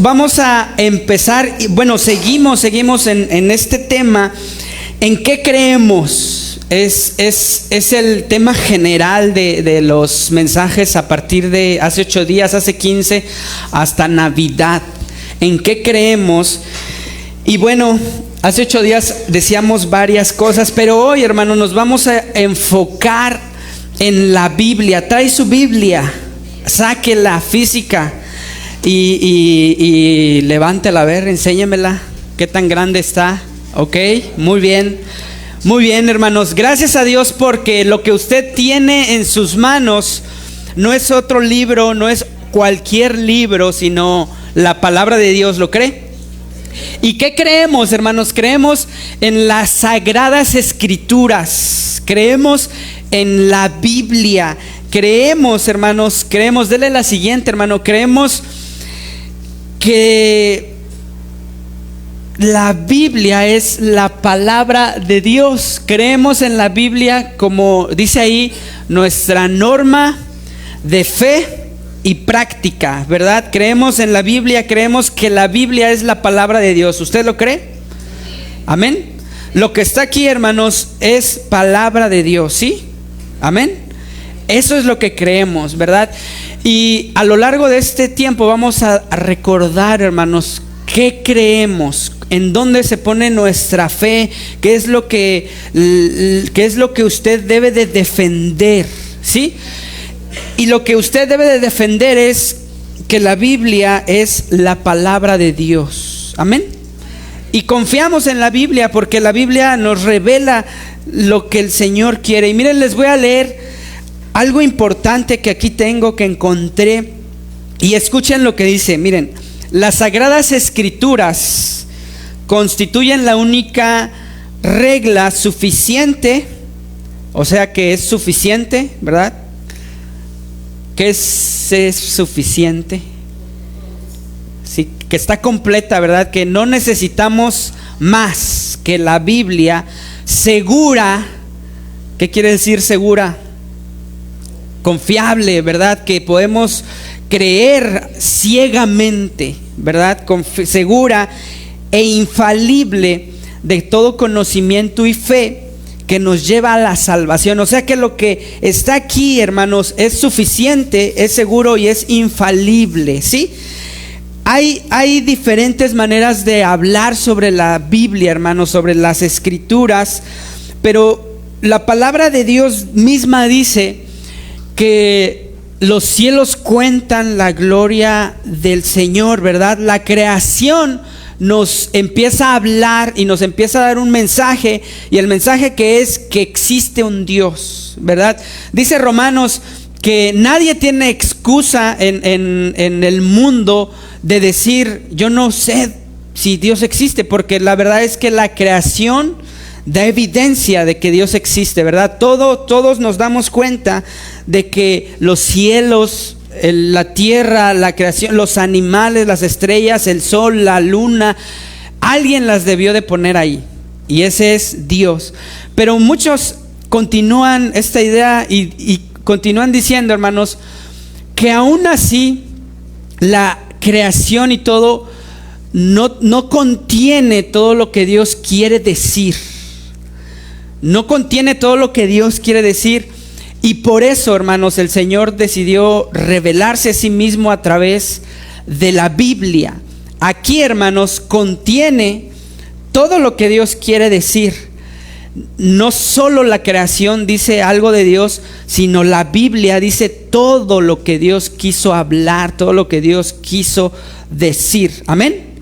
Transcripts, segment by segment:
vamos a empezar, bueno, seguimos en este tema. ¿En qué creemos? Es el tema general de los mensajes a partir de hace 8 días, hace 15, hasta Navidad. ¿En qué creemos? Y bueno, hace 8 días decíamos varias cosas, pero hoy, hermano, nos vamos a enfocar en la Biblia. Trae su Biblia, sáquela física y levántela, a ver, enséñemela. ¿Qué tan grande está? Ok, muy bien. Muy bien, hermanos, gracias a Dios, porque lo que usted tiene en sus manos no es otro libro, no es cualquier libro, sino la palabra de Dios. ¿Lo cree? ¿Y qué creemos, hermanos? Creemos en las Sagradas Escrituras, creemos en la Biblia, creemos, hermanos, dele la siguiente, hermano, creemos que la Biblia es la palabra de Dios. Creemos en la Biblia, como dice ahí, nuestra norma de fe y práctica, ¿verdad? Creemos en la Biblia, creemos que la Biblia es la palabra de Dios. ¿Usted lo cree? Amén. Lo que está aquí, hermanos, es palabra de Dios, ¿sí? Amén. Eso es lo que creemos, ¿verdad? Y a lo largo de este tiempo vamos a recordar, hermanos, qué creemos, en dónde se pone nuestra fe, qué es lo que usted debe de defender, ¿sí? Y lo que usted debe de defender es que la Biblia es la palabra de Dios. Amén. Y confiamos en la Biblia porque la Biblia nos revela lo que el Señor quiere. Y miren, les voy a leer algo importante que aquí tengo, que encontré. Y escuchen lo que dice. Miren, las Sagradas Escrituras constituyen la única regla suficiente, o sea que es suficiente, ¿verdad? ¿Qué es suficiente? Sí, que está completa, ¿verdad? Que no necesitamos más que la Biblia segura. ¿Qué quiere decir segura? Confiable, ¿verdad? Que podemos creer ciegamente, ¿verdad? Segura e infalible de todo conocimiento y fe, que nos lleva a la salvación. O sea que lo que está aquí, hermanos, es suficiente, es seguro y es infalible, ¿sí? Hay diferentes maneras de hablar sobre la Biblia, hermanos, sobre las Escrituras, pero la palabra de Dios misma dice que los cielos cuentan la gloria del Señor, ¿verdad? La creación nos empieza a hablar y nos empieza a dar un mensaje, y el mensaje que es que existe un Dios, ¿verdad? Dice Romanos que nadie tiene excusa en el mundo de decir yo no sé si Dios existe, porque la verdad es que la creación da evidencia de que Dios existe, ¿verdad? Todos nos damos cuenta de que los cielos, la tierra, la creación, los animales, las estrellas, el sol, la luna, alguien las debió de poner ahí, y ese es Dios. Pero muchos continúan esta idea y continúan diciendo, hermanos, que aún así la creación y todo no contiene todo lo que Dios quiere decir. No contiene todo lo que Dios quiere decir. Y por eso, hermanos, el Señor decidió revelarse a sí mismo a través de la Biblia. Aquí, hermanos, contiene todo lo que Dios quiere decir. No solo la creación dice algo de Dios, sino la Biblia dice todo lo que Dios quiso hablar, todo lo que Dios quiso decir. Amén.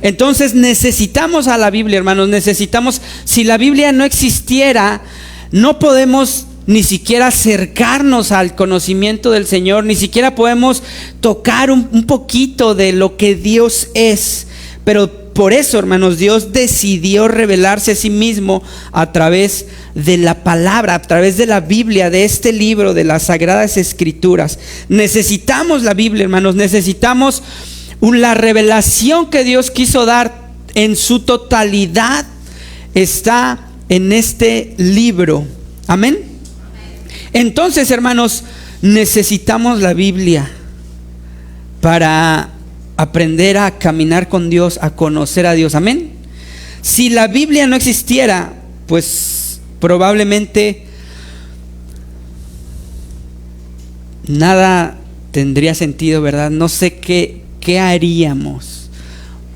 Entonces necesitamos a la Biblia, hermanos, necesitamos. Si la Biblia no existiera, no podemos ni siquiera acercarnos al conocimiento del Señor, ni siquiera podemos tocar un poquito de lo que Dios es. Pero por eso, hermanos, Dios decidió revelarse a sí mismo a través de la palabra, a través de la Biblia, de este libro, de las Sagradas Escrituras. Necesitamos la Biblia, hermanos, necesitamos la revelación que Dios quiso dar en su totalidad. Está en este libro. Amén. Entonces, hermanos, necesitamos la Biblia para aprender a caminar con Dios, a conocer a Dios. Amén. Si la Biblia no existiera, pues probablemente nada tendría sentido, ¿verdad? No sé qué haríamos,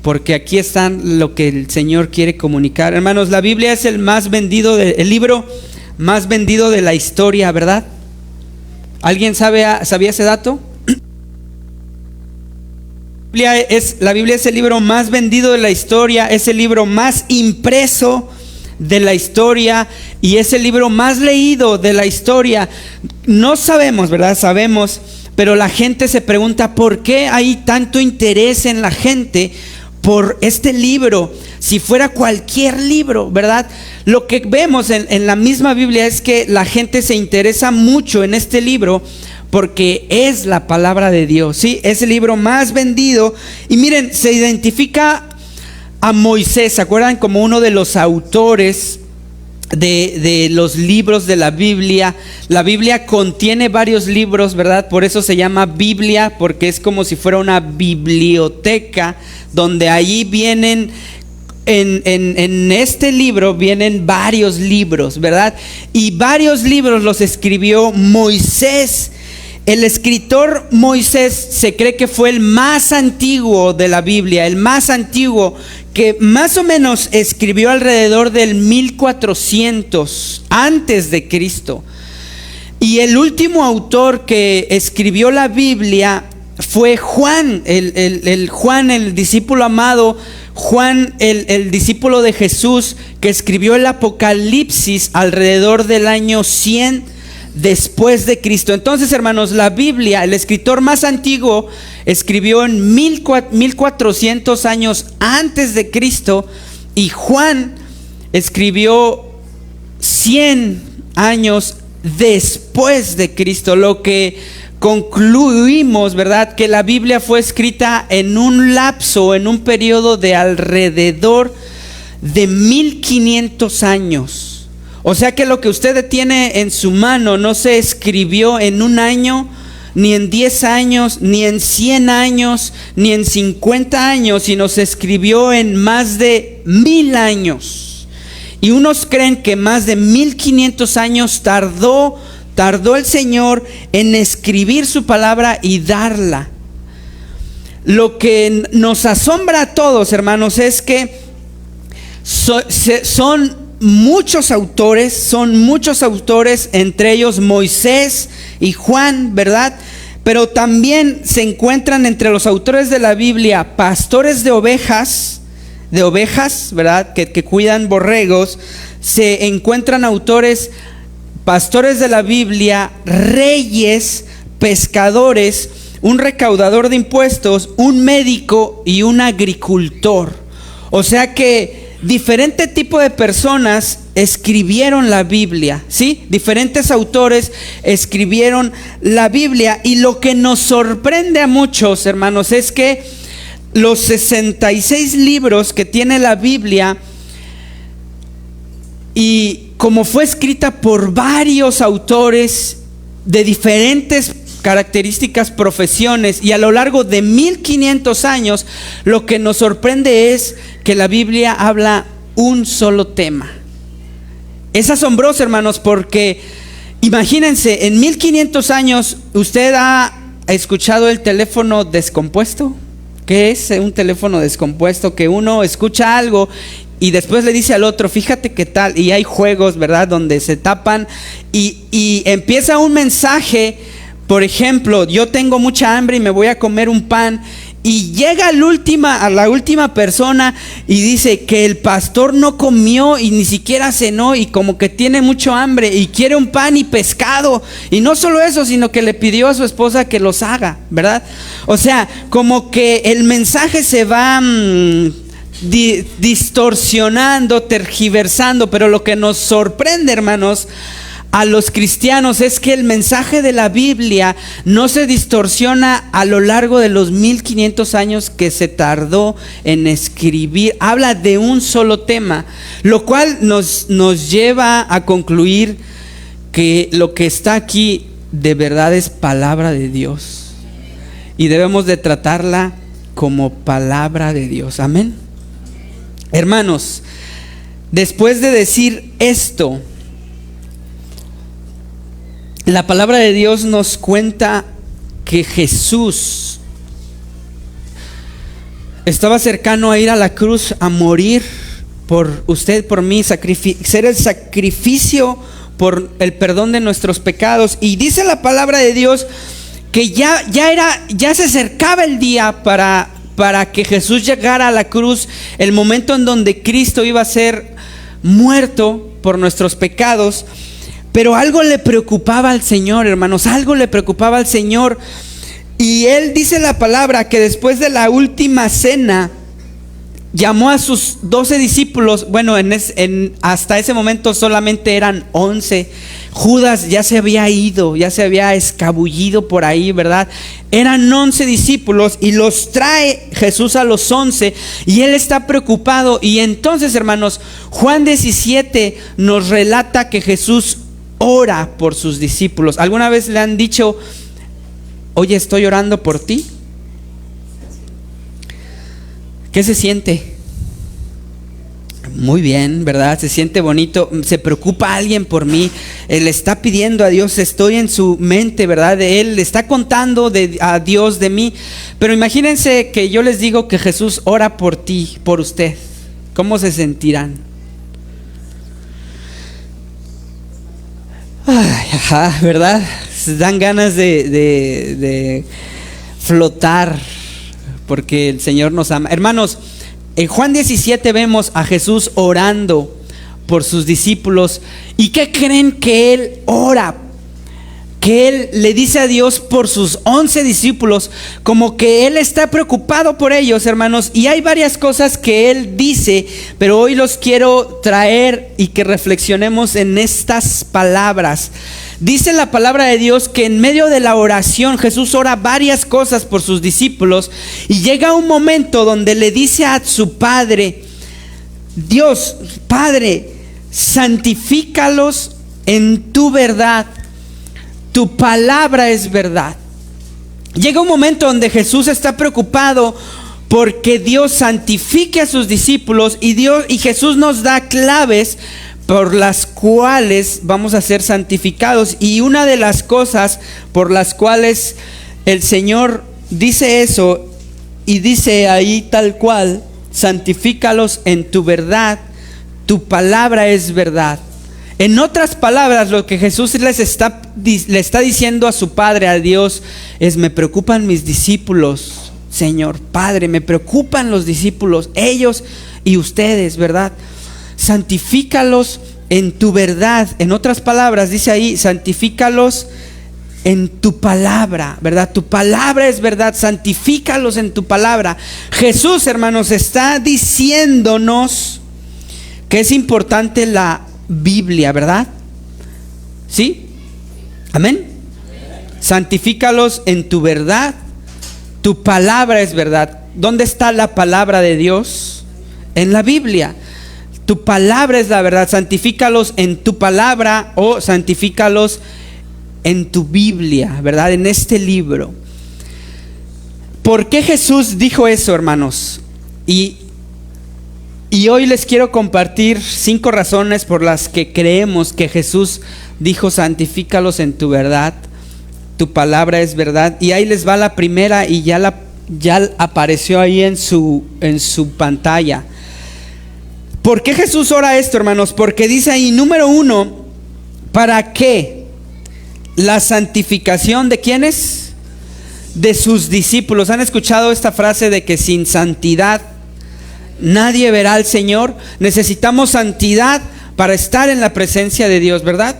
porque aquí están lo que el Señor quiere comunicar. Hermanos, la Biblia es el más vendido, el libro más vendido de la historia, ¿verdad? ¿Alguien sabía ese dato? La Biblia es el libro más vendido de la historia, es el libro más impreso de la historia y es el libro más leído de la historia. No sabemos, ¿verdad? Sabemos, pero la gente se pregunta ¿por qué hay tanto interés en la gente por este libro? Si fuera cualquier libro, ¿verdad? Lo que vemos en la misma Biblia es que la gente se interesa mucho en este libro porque es la palabra de Dios, ¿sí? Es el libro más vendido. Y miren, se identifica a Moisés, ¿se acuerdan? Como uno de los autores de los libros de la Biblia. La Biblia contiene varios libros, ¿verdad? Por eso se llama Biblia, porque es como si fuera una biblioteca, donde allí vienen, en este libro vienen varios libros, ¿verdad? Y varios libros los escribió Moisés. El escritor Moisés se cree que fue el más antiguo de la Biblia, el más antiguo, que más o menos escribió alrededor del 1400 antes de Cristo. Y el último autor que escribió la Biblia fue Juan, Juan, el discípulo amado, Juan, el discípulo de Jesús, que escribió el Apocalipsis alrededor del año 100 después de Cristo. Entonces, hermanos, la Biblia, el escritor más antiguo, escribió en 1400 años antes de Cristo, y Juan escribió 100 años después de Cristo, lo que concluimos, ¿verdad?, que la Biblia fue escrita en un lapso, en un periodo de alrededor de 1500 años. O sea que lo que usted tiene en su mano no se escribió en un año, ni en 10 años, ni en 100 años, ni en 50 años, sino se escribió en más de 1000 años. Y unos creen que más de 1500 años tardó el Señor en escribir su palabra y darla. Lo que nos asombra a todos, hermanos, es que son muchos autores, entre ellos Moisés y Juan, ¿verdad? Pero también se encuentran entre los autores de la Biblia pastores de ovejas, ¿verdad?, que cuidan borregos. Se encuentran autores, pastores de la Biblia, reyes, pescadores, un recaudador de impuestos, un médico y un agricultor. O sea que diferente tipo de personas escribieron la Biblia, ¿sí? Diferentes autores escribieron la Biblia. Y lo que nos sorprende a muchos, hermanos, es que los 66 libros que tiene la Biblia, y como fue escrita por varios autores de diferentes características, profesiones, y a lo largo de 1500 años, lo que nos sorprende es que la Biblia habla un solo tema. Es asombroso, hermanos, porque imagínense, en 1500 años, ¿usted ha escuchado el teléfono descompuesto? ¿Qué es un teléfono descompuesto? Que uno escucha algo y después le dice al otro, fíjate qué tal, y hay juegos, ¿verdad?, donde se tapan y empieza un mensaje. Por ejemplo, yo tengo mucha hambre y me voy a comer un pan, y llega a la última persona y dice que el pastor no comió y ni siquiera cenó, y como que tiene mucho hambre y quiere un pan y pescado, y no solo eso, sino que le pidió a su esposa que los haga, ¿verdad? O sea, como que el mensaje se va distorsionando, tergiversando. Pero lo que nos sorprende, hermanos, a los cristianos, es que el mensaje de la Biblia no se distorsiona a lo largo de los 1500 años que se tardó en escribir. Habla de un solo tema, lo cual nos lleva a concluir que lo que está aquí de verdad es palabra de Dios, y debemos de tratarla como palabra de Dios. Amén. Hermanos, después de decir esto, la palabra de Dios nos cuenta que Jesús estaba cercano a ir a la cruz a morir por usted, por mí, ser el sacrificio por el perdón de nuestros pecados. Y dice la palabra de Dios que ya se acercaba el día para que Jesús llegara a la cruz, el momento en donde Cristo iba a ser muerto por nuestros pecados. Pero algo le preocupaba al Señor, hermanos, algo le preocupaba al Señor. Y Él dice la palabra que después de la última cena llamó a sus 12 discípulos. Bueno, hasta ese momento solamente eran 11. Judas ya se había ido, ya se había escabullido por ahí, ¿verdad? Eran 11 discípulos y los trae Jesús a los 11 y Él está preocupado. Y entonces, hermanos, Juan 17 nos relata que Jesús ora por sus discípulos. ¿Alguna vez le han dicho: oye, estoy orando por ti? ¿Qué se siente? Muy bien, ¿verdad? Se siente bonito. Se preocupa alguien por mí. Él está pidiendo a Dios, estoy en su mente, ¿verdad? Él le está contando a Dios de mí. Pero imagínense que yo les digo que Jesús ora por ti, por usted. ¿Cómo se sentirán? Ay, ajá, ¿verdad? Se dan ganas de flotar porque el Señor nos ama. Hermanos, en Juan 17 vemos a Jesús orando por sus discípulos. ¿Y qué creen que Él ora? Que Él le dice a Dios por sus 11 discípulos, como que Él está preocupado por ellos, hermanos. Y hay varias cosas que Él dice, pero hoy los quiero traer y que reflexionemos en estas palabras. Dice la palabra de Dios que en medio de la oración Jesús ora varias cosas por sus discípulos y llega un momento donde le dice a su Padre: Dios, Padre, santifícalos en tu verdad. Tu palabra es verdad. Llega un momento donde Jesús está preocupado porque Dios santifique a sus discípulos y Jesús nos da claves por las cuales vamos a ser santificados. Y una de las cosas por las cuales el Señor dice eso, y dice ahí tal cual: santifícalos en tu verdad, tu palabra es verdad. En otras palabras, lo que Jesús le está diciendo a su Padre, a Dios, es: me preocupan mis discípulos, Señor Padre, me preocupan los discípulos, ellos y ustedes, ¿verdad? Santifícalos en tu verdad. En otras palabras, dice ahí: santifícalos en tu palabra, ¿verdad? Tu palabra es verdad, santifícalos en tu palabra. Jesús, hermanos, está diciéndonos que es importante la Biblia, ¿verdad? ¿Sí? Amén. Santifícalos en tu verdad. Tu palabra es verdad. ¿Dónde está la palabra de Dios? En la Biblia. Tu palabra es la verdad. Santifícalos en tu palabra o santifícalos en tu Biblia, ¿verdad? En este libro. ¿Por qué Jesús dijo eso, hermanos? Y hoy les quiero compartir 5 razones por las que creemos que Jesús dijo: santifícalos en tu verdad, tu palabra es verdad. Y ahí les va la primera, y ya apareció ahí en su pantalla. ¿Por qué Jesús ora esto, hermanos? Porque dice ahí, número 1, ¿para qué? La santificación ¿de quiénes? De sus discípulos. ¿Han escuchado esta frase de que sin santidad nadie verá al Señor? Necesitamos santidad para estar en la presencia de Dios, ¿verdad?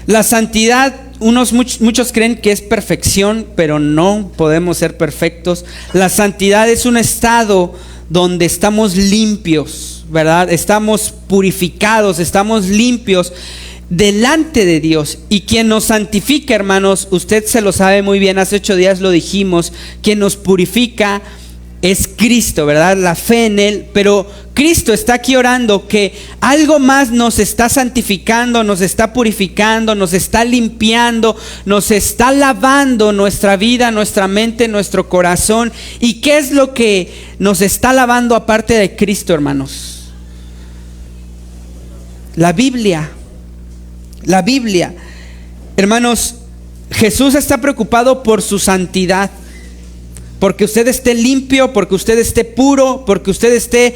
La santidad, muchos creen que es perfección, pero no podemos ser perfectos. La santidad es un estado donde estamos limpios, ¿verdad? Estamos purificados, estamos limpios delante de Dios. Y quien nos santifica, hermanos, usted se lo sabe muy bien, hace 8 días lo dijimos, quien nos purifica es Cristo, ¿verdad? La fe en Él. Pero Cristo está aquí orando que algo más nos está santificando, nos está purificando, nos está limpiando, nos está lavando nuestra vida, nuestra mente, nuestro corazón. ¿Y qué es lo que nos está lavando aparte de Cristo, hermanos? La Biblia. La Biblia. Hermanos, Jesús está preocupado por su santidad. Porque usted esté limpio, porque usted esté puro, porque usted esté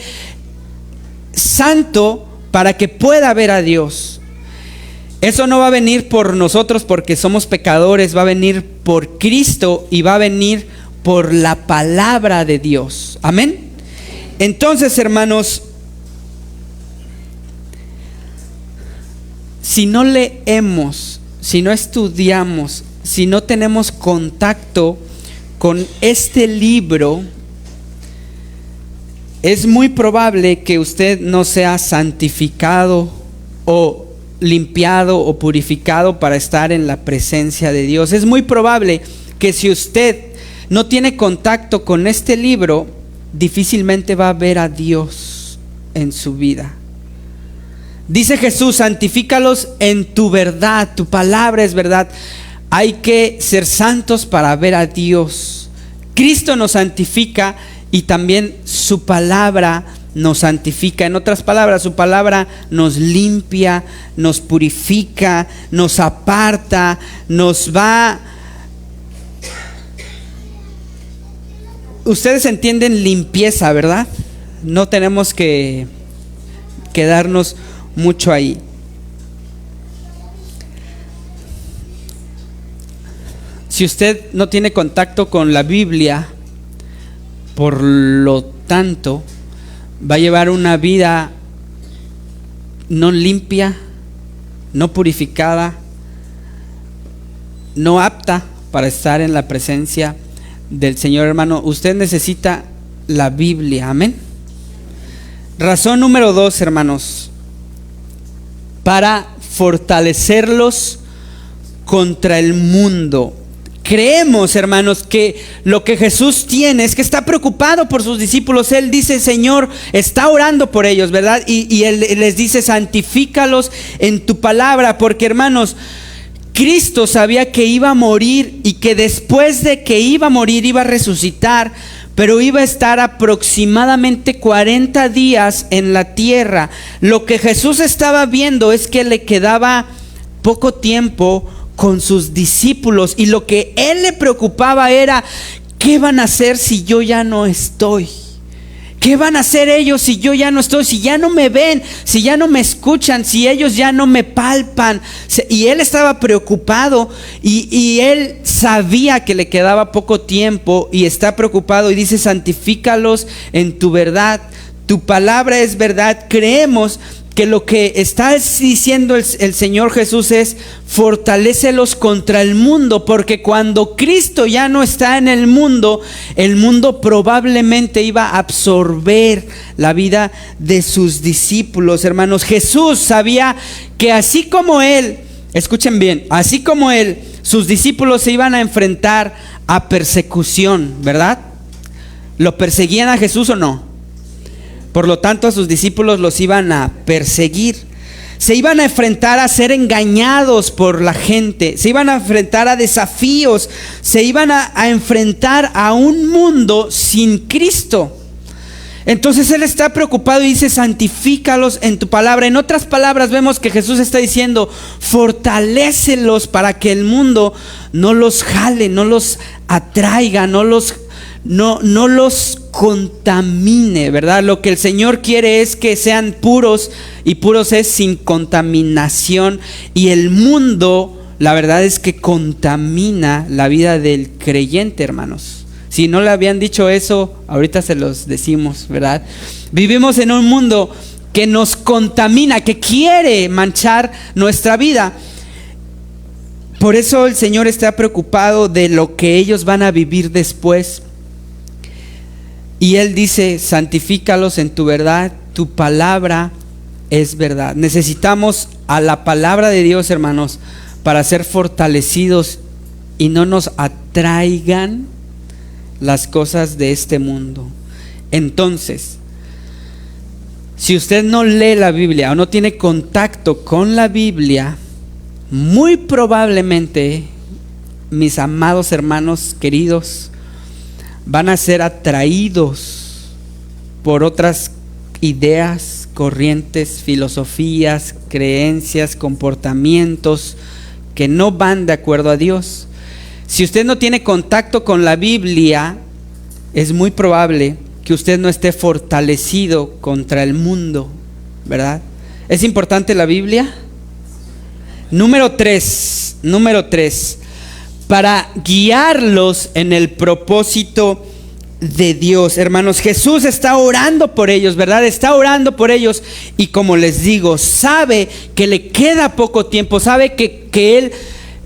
santo para que pueda ver a Dios. Eso no va a venir por nosotros porque somos pecadores, va a venir por Cristo y va a venir por la palabra de Dios. Amén. Entonces, hermanos, si no leemos, si no estudiamos, si no tenemos contacto con este libro, es muy probable que usted no sea santificado o limpiado o purificado para estar en la presencia de Dios. Es muy probable que si usted no tiene contacto con este libro, difícilmente va a ver a Dios en su vida. Dice Jesús: santifícalos en tu verdad, tu palabra es verdad. Hay que ser santos para ver a Dios. Cristo nos santifica y también su palabra nos santifica. En otras palabras, su palabra nos limpia, nos purifica, nos aparta, nos va... Ustedes entienden limpieza, ¿verdad? No tenemos que quedarnos mucho ahí. Si usted no tiene contacto con la Biblia, por lo tanto, va a llevar una vida no limpia, no purificada, no apta para estar en la presencia del Señor, hermano. Usted necesita la Biblia, amén. Razón número 2, hermanos, para fortalecerlos contra el mundo. Creemos, hermanos, que lo que Jesús tiene es que está preocupado por sus discípulos. Él dice, Señor, está orando por ellos, ¿verdad? Y Él les dice, santifícalos en tu palabra, porque, hermanos, Cristo sabía que iba a morir y que después de que iba a morir iba a resucitar, pero iba a estar aproximadamente 40 días en la tierra. Lo que Jesús estaba viendo es que le quedaba poco tiempo con sus discípulos, y lo que él le preocupaba era: ¿qué van a hacer si yo ya no estoy? ¿Qué van a hacer ellos si yo ya no estoy? Si ya no me ven, si ya no me escuchan, si ellos ya no me palpan. Y él estaba preocupado, y él sabía que le quedaba poco tiempo y está preocupado, y dice: santifícalos en tu verdad, tu palabra es verdad. Creemos que lo que está diciendo el Señor Jesús es: fortalécelos contra el mundo, porque cuando Cristo ya no está en el mundo probablemente iba a absorber la vida de sus discípulos. Hermanos, Jesús sabía que así como Él, escuchen bien, así como Él, sus discípulos se iban a enfrentar a persecución, ¿verdad? ¿Lo perseguían a Jesús o no? Por lo tanto, a sus discípulos los iban a perseguir. Se iban a enfrentar a ser engañados por la gente. Se iban a enfrentar a desafíos. Se iban a enfrentar a un mundo sin Cristo. Entonces Él está preocupado y dice: santifícalos en tu palabra. En otras palabras, vemos que Jesús está diciendo: fortalécelos para que el mundo no los jale, no los atraiga, no los contamine, ¿verdad? Lo que el Señor quiere es que sean puros, y puros es sin contaminación. Y el mundo, la verdad es que contamina la vida del creyente, hermanos. Si no le habían dicho eso, ahorita se los decimos, ¿verdad? Vivimos en un mundo que nos contamina, que quiere manchar nuestra vida. Por eso el Señor está preocupado de lo que ellos van a vivir después. Y Él dice: santifícalos en tu verdad, tu palabra es verdad. Necesitamos a la palabra de Dios, hermanos, para ser fortalecidos y no nos atraigan las cosas de este mundo. Entonces, Si usted no lee la Biblia o no tiene contacto con la Biblia, muy probablemente, mis amados hermanos queridos, van a ser atraídos por otras ideas, corrientes, filosofías, creencias, comportamientos que no van de acuerdo a Dios. Si usted no tiene contacto con la Biblia, es muy probable que usted no esté fortalecido contra el mundo, ¿verdad? ¿Es importante la Biblia? Número 3, para guiarlos en el propósito de Dios. Hermanos, Jesús está orando por ellos, ¿verdad? Está orando por ellos y, como les digo, sabe que le queda poco tiempo, sabe que Él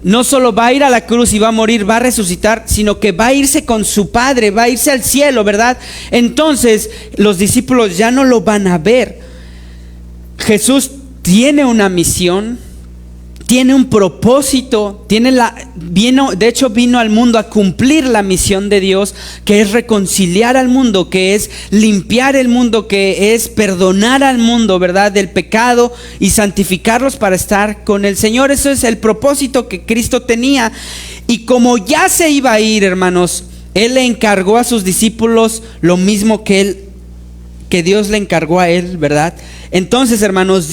no solo va a ir a la cruz y va a morir, va a resucitar, sino que va a irse con su Padre, va a irse al cielo, ¿verdad? Entonces los discípulos ya no lo van a ver. Jesús tiene una misión, tiene un propósito, de hecho vino al mundo a cumplir la misión de Dios, que es reconciliar al mundo, que es limpiar el mundo, que es perdonar al mundo, ¿verdad?, del pecado y santificarlos para estar con el Señor. Eso es el propósito que Cristo tenía. Y como ya se iba a ir, hermanos, Él le encargó a sus discípulos lo mismo que Dios le encargó a Él, ¿verdad? Entonces, hermanos,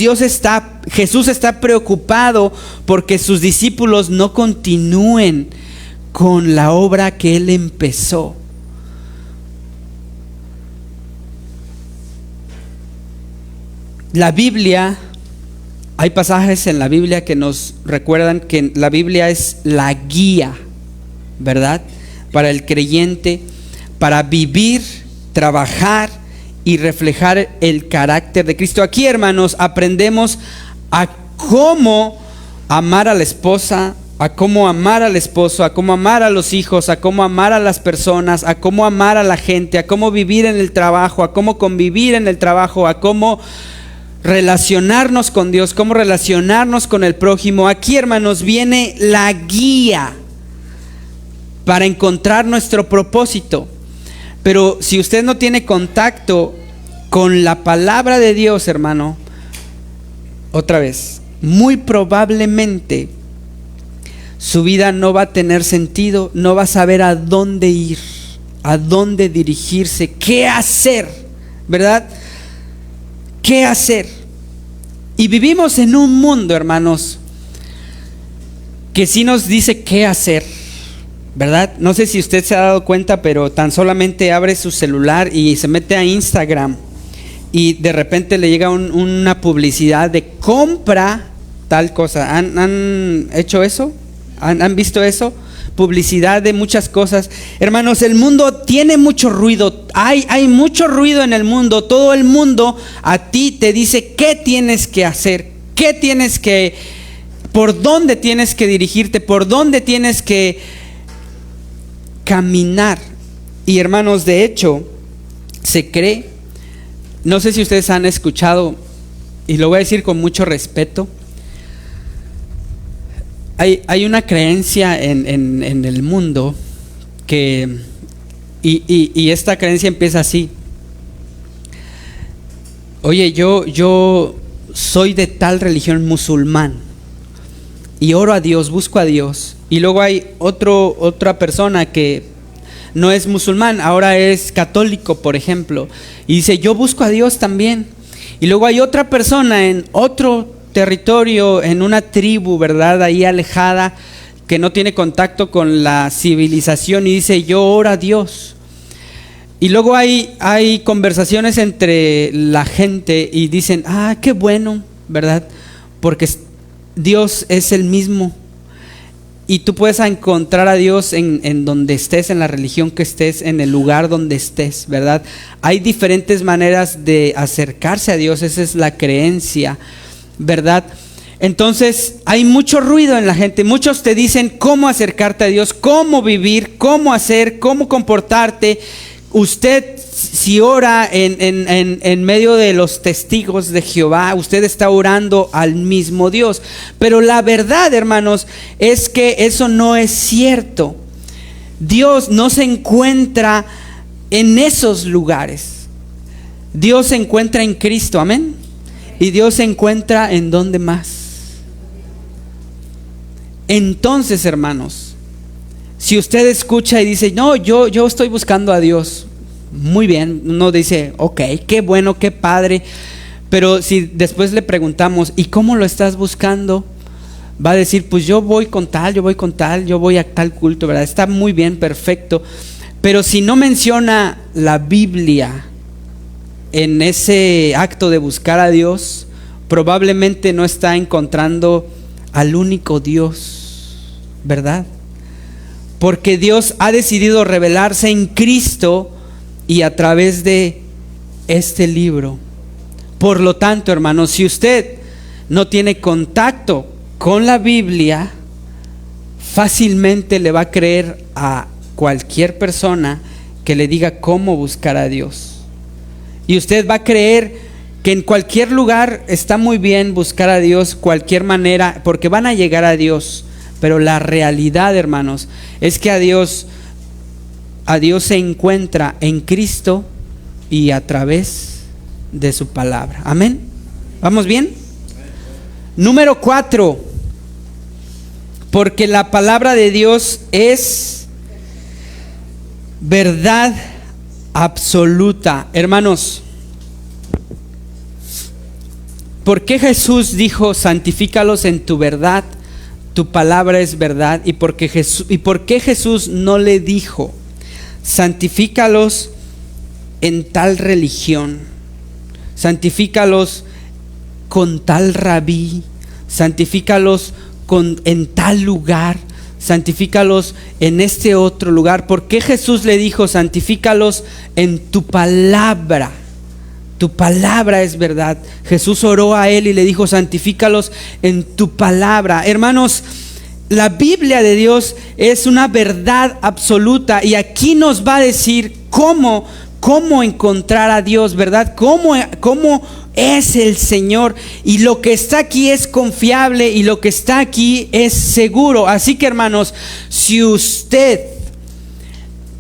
Jesús está preocupado porque sus discípulos no continúen con la obra que Él empezó. La Biblia, hay pasajes en la Biblia que nos recuerdan que la Biblia es la guía, ¿verdad?, para el creyente, para vivir, trabajar y reflejar el carácter de Cristo. Aquí, hermanos, aprendemos a cómo amar a la esposa, a cómo amar al esposo, a cómo amar a los hijos, a cómo amar a las personas, a cómo amar a la gente, a cómo vivir en el trabajo, a cómo convivir en el trabajo, a cómo relacionarnos con Dios, cómo relacionarnos con el prójimo. Aquí, hermanos, viene la guía para encontrar nuestro propósito. Pero si usted no tiene contacto con la palabra de Dios, hermano, otra vez, muy probablemente su vida no va a tener sentido, no va a saber a dónde ir, a dónde dirigirse, qué hacer, ¿verdad? ¿Qué hacer? Y vivimos en un mundo, hermanos, que sí nos dice qué hacer, ¿verdad? No sé si usted se ha dado cuenta, pero tan solamente abre su celular y se mete a Instagram y de repente le llega una publicidad de compra tal cosa. ¿Han hecho eso? ¿Han visto eso? Publicidad de muchas cosas. Hermanos, el mundo tiene mucho ruido. Hay mucho ruido en el mundo. Todo el mundo a ti te dice qué tienes que hacer, por dónde tienes que dirigirte, por dónde tienes que caminar. Y, hermanos, de hecho, se cree, no sé si ustedes han escuchado, y lo voy a decir con mucho respeto, hay una creencia en el mundo que, y esta creencia empieza así: oye, yo soy de tal religión musulmán y oro a Dios, busco a Dios. Y luego hay otra persona que no es musulmán, ahora es católico, por ejemplo, y dice: yo busco a Dios también. Y luego hay otra persona en otro territorio, en una tribu, ¿verdad?, ahí alejada, que no tiene contacto con la civilización, y dice: yo oro a Dios. Y luego hay conversaciones entre la gente y dicen: qué bueno, ¿verdad?, porque Dios es el mismo. Y tú puedes encontrar a Dios en donde estés, en la religión que estés, en el lugar donde estés, ¿verdad? Hay diferentes maneras de acercarse a Dios, esa es la creencia, ¿verdad? Entonces hay mucho ruido en la gente. Muchos te dicen cómo acercarte a Dios, cómo vivir, cómo hacer, cómo comportarte. Usted, si ora en medio de los testigos de Jehová, usted está orando al mismo Dios. Pero la verdad, hermanos, es que eso no es cierto. Dios no se encuentra en esos lugares. Dios se encuentra en Cristo, amén. Y Dios se encuentra en ¿dónde más? Entonces, hermanos, si usted escucha y dice, no, yo estoy buscando a Dios, muy bien, uno dice, ok, qué bueno, qué padre. Pero si después le preguntamos, ¿y cómo lo estás buscando? Va a decir, pues yo voy con tal, yo voy a tal culto, ¿verdad? Está muy bien, perfecto. Pero si no menciona la Biblia en ese acto de buscar a Dios, probablemente no está encontrando al único Dios, ¿verdad? Porque Dios ha decidido revelarse en Cristo y a través de este libro. Por lo tanto, hermanos, si usted no tiene contacto con la Biblia, fácilmente le va a creer a cualquier persona que le diga cómo buscar a Dios. Y usted va a creer que en cualquier lugar está muy bien buscar a Dios, cualquier manera, porque van a llegar a Dios. Pero la realidad, hermanos, es que a Dios se encuentra en Cristo y a través de su palabra. Amén. ¿Vamos bien? Número 4. Porque la palabra de Dios es verdad absoluta. Hermanos, ¿por qué Jesús dijo santifícalos en tu verdad? Tu palabra es verdad. ¿Y por qué Jesús no le dijo santifícalos en tal religión? Santifícalos con tal rabí, santifícalos en tal lugar, santifícalos en este otro lugar. ¿Por qué Jesús le dijo santifícalos en tu palabra? Tu palabra es verdad. Jesús oró a él y le dijo santifícalos en tu palabra. Hermanos, la Biblia de Dios es una verdad absoluta y aquí nos va a decir cómo encontrar a Dios, ¿verdad? Cómo es el Señor, y lo que está aquí es confiable y lo que está aquí es seguro. Así que, hermanos, si usted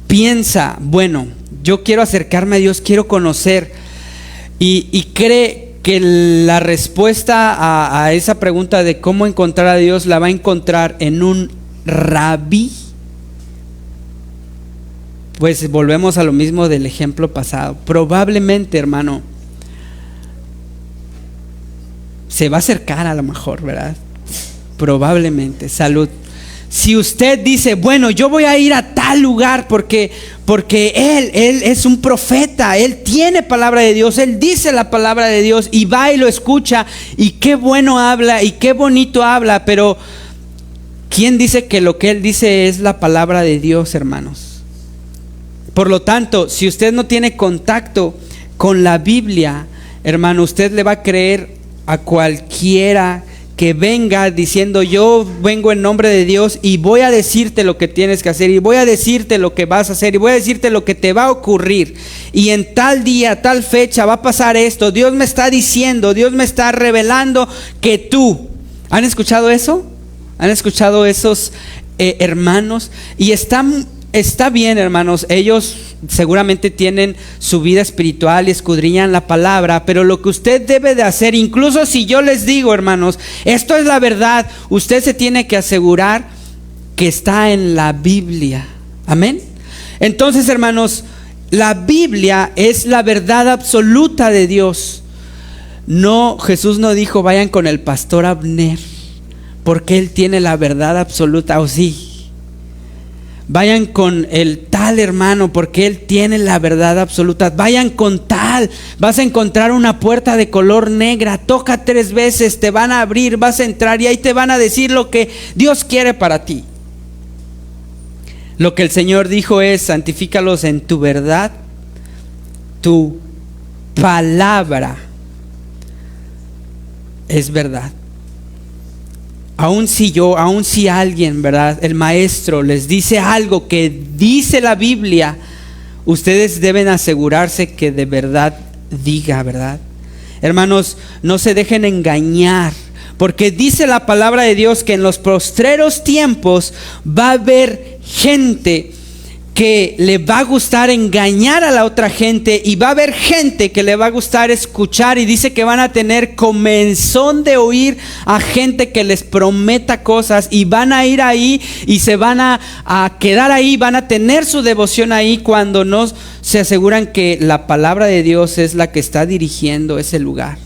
piensa, bueno, yo quiero acercarme a Dios, quiero conocer, y cree que la respuesta a esa pregunta de cómo encontrar a Dios la va a encontrar en un rabí, pues volvemos a lo mismo del ejemplo pasado. Probablemente, hermano, se va a acercar a lo mejor, ¿verdad? Probablemente. Salud. Si usted dice, bueno, yo voy a ir a tal lugar porque él es un profeta, él tiene palabra de Dios, él dice la palabra de Dios y va y lo escucha y qué bueno habla y qué bonito habla, pero ¿quién dice que lo que él dice es la palabra de Dios, hermanos? Por lo tanto, si usted no tiene contacto con la Biblia, hermano, usted le va a creer a cualquiera que venga diciendo yo vengo en nombre de Dios y voy a decirte lo que tienes que hacer y voy a decirte lo que vas a hacer y voy a decirte lo que te va a ocurrir y en tal día, tal fecha va a pasar esto. Dios me está diciendo, Dios me está revelando que tú. ¿Han escuchado eso? ¿Han escuchado esos hermanos? Y está bien, hermanos, ellos seguramente tienen su vida espiritual y escudriñan la palabra, pero lo que usted debe de hacer, incluso si yo les digo, hermanos, esto es la verdad, usted se tiene que asegurar que está en la Biblia. Amén. Entonces, hermanos, la Biblia es la verdad absoluta de Dios. No, Jesús no dijo vayan con el pastor Abner porque él tiene la verdad absoluta, o sí. Vayan con el tal hermano porque él tiene la verdad absoluta. Vayan con tal, vas a encontrar una puerta de color negra, toca 3 veces, te van a abrir, vas a entrar y ahí te van a decir lo que Dios quiere para ti. Lo que el Señor dijo es santifícalos en tu verdad, tu palabra es verdad. Aun si alguien, ¿verdad?, el maestro les dice algo que dice la Biblia, ustedes deben asegurarse que de verdad diga, ¿verdad? Hermanos, no se dejen engañar, porque dice la palabra de Dios que en los postreros tiempos va a haber gente que le va a gustar engañar a la otra gente, y va a haber gente que le va a gustar escuchar, y dice que van a tener comezón de oír a gente que les prometa cosas, y van a ir ahí y se van a quedar ahí, van a tener su devoción ahí cuando no se aseguran que la palabra de Dios es la que está dirigiendo ese lugar.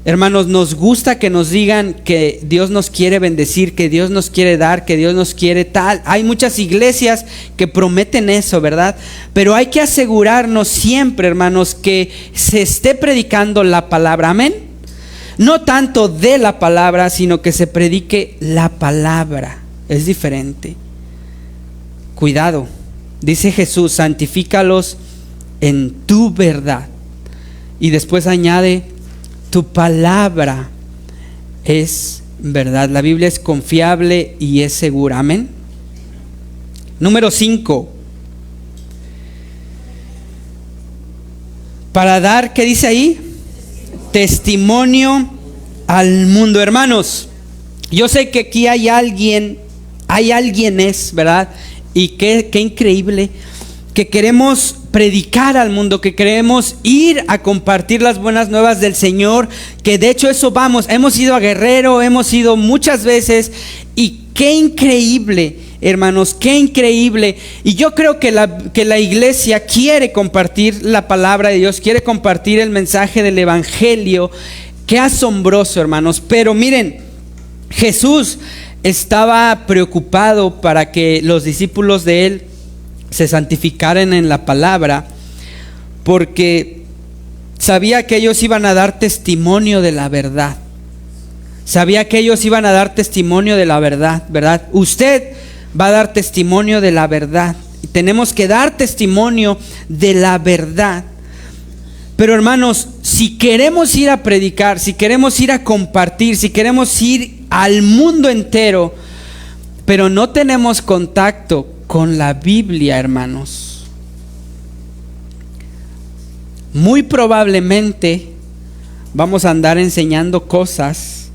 Hermanos, nos gusta que nos digan que Dios nos quiere bendecir, que Dios nos quiere dar, que Dios nos quiere tal. Hay muchas iglesias que prometen eso, ¿verdad? Pero hay que asegurarnos siempre, hermanos, que se esté predicando la palabra. Amén. No tanto de la palabra, sino que se predique la palabra. Es diferente. Cuidado. Dice Jesús, santifícalos en tu verdad. Y después añade, tu palabra es verdad. La Biblia es confiable y es segura. Amén. Número 5. Para dar, ¿qué dice ahí? Testimonio al mundo. Hermanos, yo sé que aquí hay alguienes, ¿verdad? Y qué increíble que queremos predicar al mundo, que queremos ir a compartir las buenas nuevas del Señor, que de hecho eso vamos, hemos ido a Guerrero, hemos ido muchas veces, y qué increíble, hermanos, qué increíble. Y yo creo que la iglesia quiere compartir la palabra de Dios, quiere compartir el mensaje del evangelio. Qué asombroso, hermanos. Pero miren, Jesús estaba preocupado para que los discípulos de él se santificaran en la palabra, porque sabía que ellos iban a dar testimonio de la verdad. Sabía que ellos iban a dar testimonio de la verdad, ¿verdad? Usted va a dar testimonio de la verdad. Y tenemos que dar testimonio de la verdad. Pero hermanos, si queremos ir a predicar, si queremos ir a compartir, si queremos ir al mundo entero, pero no tenemos contacto con la Biblia, hermanos, muy probablemente vamos a andar enseñando cosas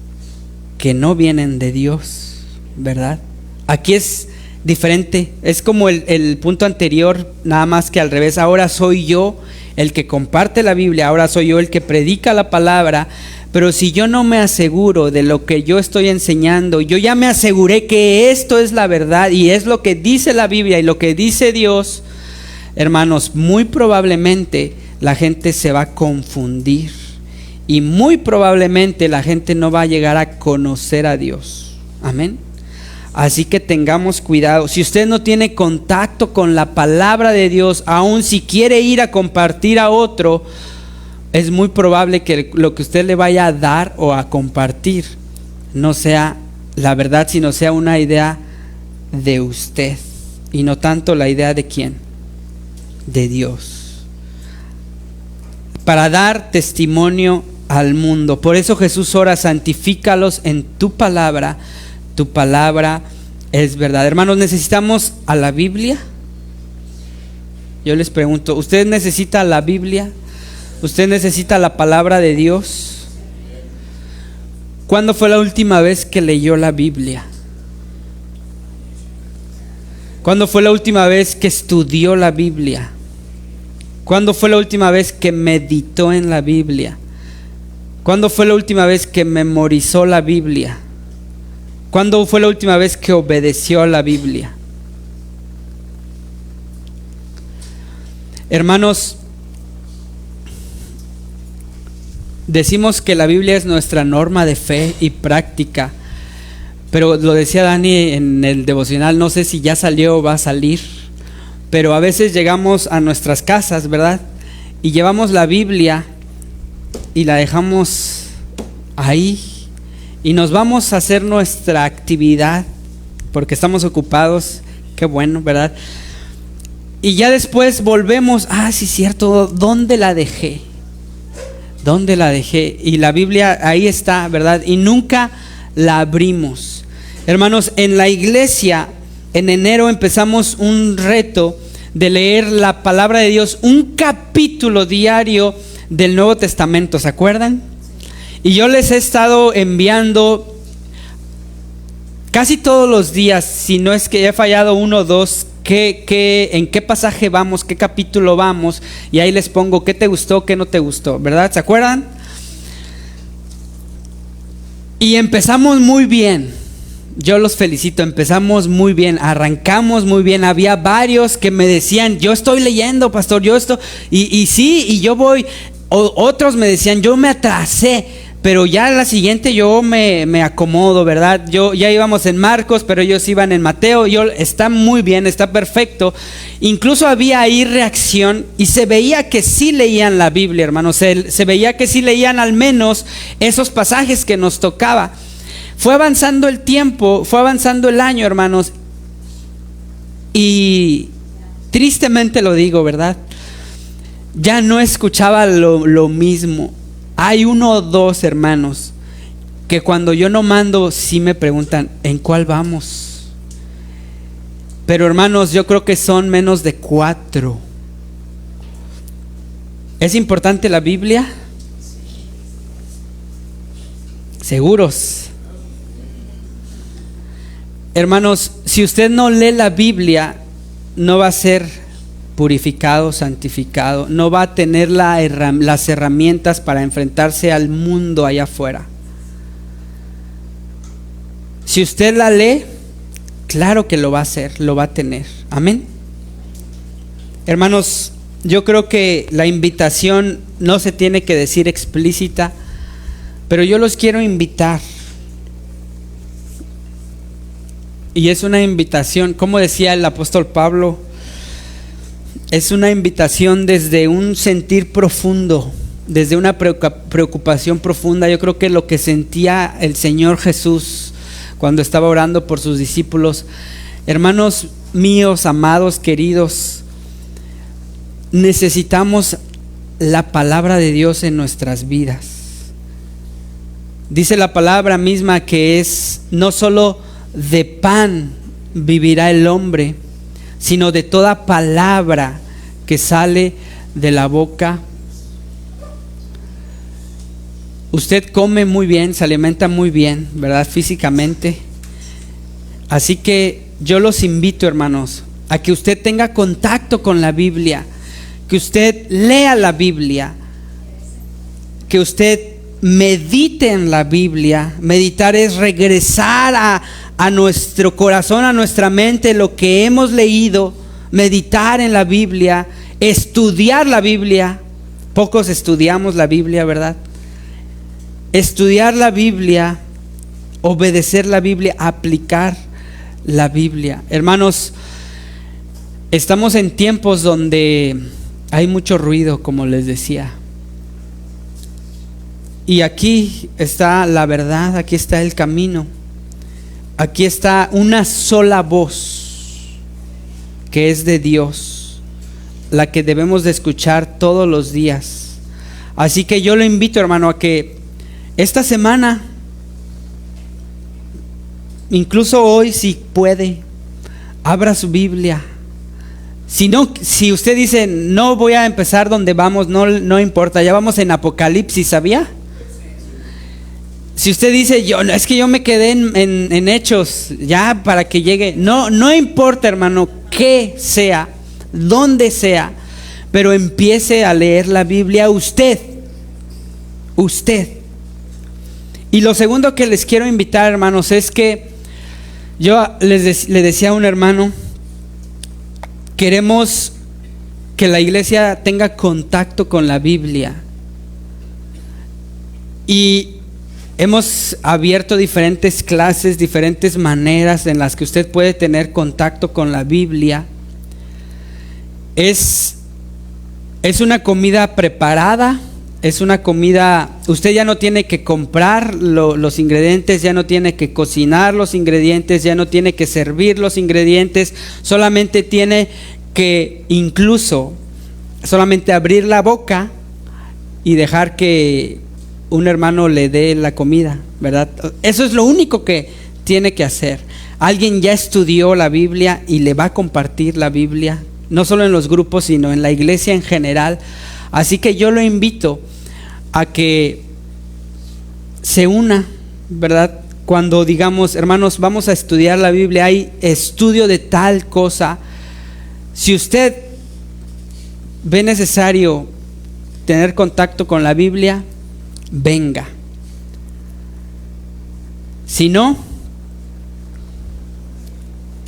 que no vienen de Dios, ¿verdad? Aquí es diferente, es como el punto anterior, nada más que al revés. Ahora soy yo el que comparte la Biblia, ahora soy yo el que predica la palabra. Pero si yo no me aseguro de lo que yo estoy enseñando, yo ya me aseguré que esto es la verdad y es lo que dice la Biblia y lo que dice Dios, hermanos, muy probablemente la gente se va a confundir y muy probablemente la gente no va a llegar a conocer a Dios. Amén. Así que tengamos cuidado. Si usted no tiene contacto con la palabra de Dios, aun si quiere ir a compartir a otro, es muy probable que lo que usted le vaya a dar o a compartir no sea la verdad, sino sea una idea de usted y no tanto la idea de quién, de Dios, para dar testimonio al mundo. Por eso Jesús ora, santifícalos en tu palabra es verdad. Hermanos, ¿necesitamos a la Biblia? Yo les pregunto, ¿usted necesita la Biblia? ¿Usted necesita la palabra de Dios? ¿Cuándo fue la última vez que leyó la Biblia? ¿Cuándo fue la última vez que estudió la Biblia? ¿Cuándo fue la última vez que meditó en la Biblia? ¿Cuándo fue la última vez que memorizó la Biblia? ¿Cuándo fue la última vez que obedeció a la Biblia? Hermanos, decimos que la Biblia es nuestra norma de fe y práctica, pero lo decía Dani en el devocional, no sé si ya salió o va a salir, pero a veces llegamos a nuestras casas, ¿verdad? Y llevamos la Biblia y la dejamos ahí y nos vamos a hacer nuestra actividad porque estamos ocupados. Qué bueno, ¿verdad? Y ya después volvemos, sí, cierto, ¿dónde la dejé? ¿Dónde la dejé? Y la Biblia ahí está, ¿verdad? Y nunca la abrimos. Hermanos, en la iglesia, en enero empezamos un reto de leer la palabra de Dios, un capítulo diario del Nuevo Testamento, ¿se acuerdan? Y yo les he estado enviando casi todos los días, si no es que he fallado 1 o 2 en qué pasaje vamos, qué capítulo vamos, y ahí les pongo qué te gustó, qué no te gustó, ¿verdad? ¿Se acuerdan? Y empezamos muy bien. Yo los felicito, empezamos muy bien, arrancamos muy bien. Había varios que me decían, yo estoy leyendo, pastor, yo estoy, y sí, y yo voy. Otros me decían, yo me atrasé, pero ya la siguiente yo me acomodo, ¿verdad? Ya íbamos en Marcos, pero ellos iban en Mateo. Está muy bien, está perfecto. Incluso había ahí reacción y se veía que sí leían la Biblia, hermanos. Se veía que sí leían al menos esos pasajes que nos tocaba. Fue avanzando el tiempo, fue avanzando el año, hermanos, y tristemente lo digo, ¿verdad? Ya no escuchaba lo mismo. Hay uno o dos hermanos que cuando yo no mando sí me preguntan, ¿en cuál vamos? Pero hermanos, yo creo que son menos de 4. ¿Es importante la Biblia? ¿Seguros? Hermanos, si usted no lee la Biblia, no va a ser purificado, santificado, no va a tener las herramientas para enfrentarse al mundo allá afuera. Si usted la lee, claro que lo va a hacer, lo va a tener. Amén. Hermanos, yo creo que la invitación no se tiene que decir explícita, pero yo los quiero invitar. Y es una invitación, como decía el apóstol Pablo, es una invitación desde un sentir profundo, desde una preocupación profunda. Yo creo que lo que sentía el Señor Jesús cuando estaba orando por sus discípulos. Hermanos míos, amados, queridos, necesitamos la palabra de Dios en nuestras vidas. Dice la palabra misma que es no solo de pan vivirá el hombre, sino de toda palabra que sale de la boca. Usted come muy bien, se alimenta muy bien, ¿verdad? Físicamente. Así que yo los invito, hermanos, a que usted tenga contacto con la Biblia, que usted lea la Biblia, que usted medite en la Biblia. Meditar es regresar a nuestro corazón, a nuestra mente, lo que hemos leído, meditar en la Biblia, estudiar la Biblia. Pocos estudiamos la Biblia, ¿verdad? Estudiar la Biblia, obedecer la Biblia, aplicar la Biblia. Hermanos, estamos en tiempos donde hay mucho ruido, como les decía. Y aquí está la verdad, aquí está el camino. Aquí está una sola voz que es de Dios, la que debemos de escuchar todos los días. Así que yo lo invito, hermano, a que esta semana, incluso hoy, si puede, abra su Biblia. Si usted dice, no voy a empezar donde vamos, no importa, ya vamos en Apocalipsis, ¿sabía? Si usted dice, es que yo me quedé en Hechos, ya para que llegue, no importa, hermano, qué sea, dónde sea, pero empiece a leer la Biblia usted. Y lo segundo que les quiero invitar, hermanos, es que yo le decía a un hermano, queremos que la iglesia tenga contacto con la Biblia. Y hemos abierto diferentes clases, diferentes maneras en las que usted puede tener contacto con la Biblia. Es una comida preparada, es una comida, usted ya no tiene que comprar los ingredientes, ya no tiene que cocinar los ingredientes, ya no tiene que servir los ingredientes, solamente tiene que incluso solamente abrir la boca y dejar que un hermano le dé la comida, ¿verdad? Eso es lo único que tiene que hacer. Alguien ya estudió la Biblia y le va a compartir la Biblia, no solo en los grupos, sino en la iglesia en general. Así que yo lo invito a que se una, ¿verdad? Cuando digamos, hermanos, vamos a estudiar la Biblia, hay estudio de tal cosa, Si usted ve necesario tener contacto con la Biblia, venga. Si no,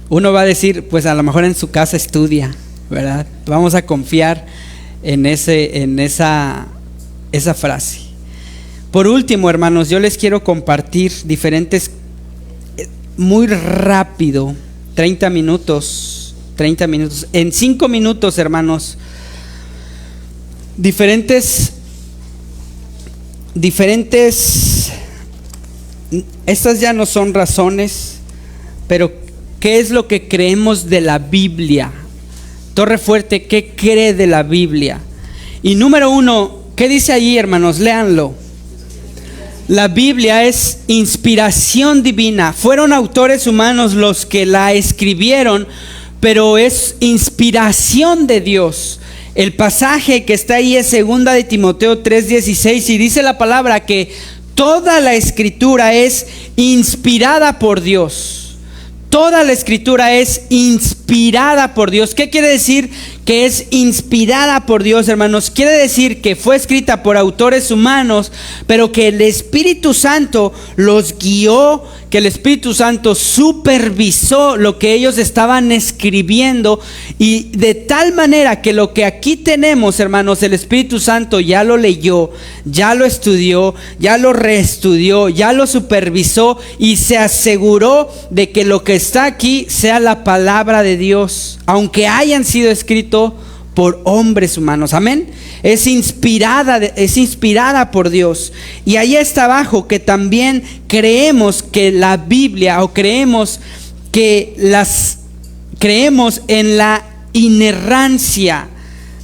uno va a decir, pues a lo mejor en su casa estudia, ¿verdad? Vamos a confiar en esa frase. Por último, hermanos, yo les quiero compartir diferentes, muy rápido, 30 minutos, en 5 minutos, hermanos, diferentes, estas ya no son razones, pero ¿qué es lo que creemos de la Biblia? Torre Fuerte, ¿qué cree de la Biblia? Y número 1, ¿qué dice allí, hermanos? Léanlo. La Biblia es inspiración divina. Fueron autores humanos los que la escribieron, pero es inspiración de Dios. El pasaje que está ahí es 2 de Timoteo 3:16 y dice la palabra que toda la escritura es inspirada por Dios. Toda la escritura es inspirada por Dios. ¿Qué quiere decir que es inspirada por Dios, hermanos? Quiere decir que fue escrita por autores humanos, pero que el Espíritu Santo los guió, que el Espíritu Santo supervisó lo que ellos estaban escribiendo, y de tal manera que lo que aquí tenemos, hermanos, el Espíritu Santo ya lo leyó, ya lo estudió, ya lo reestudió, ya lo supervisó y se aseguró de que lo que está aquí sea la palabra de Dios, aunque hayan sido escritos por hombres humanos. Amén. Es inspirada por Dios. Y ahí está abajo que también creemos que la Biblia, o creemos en la inerrancia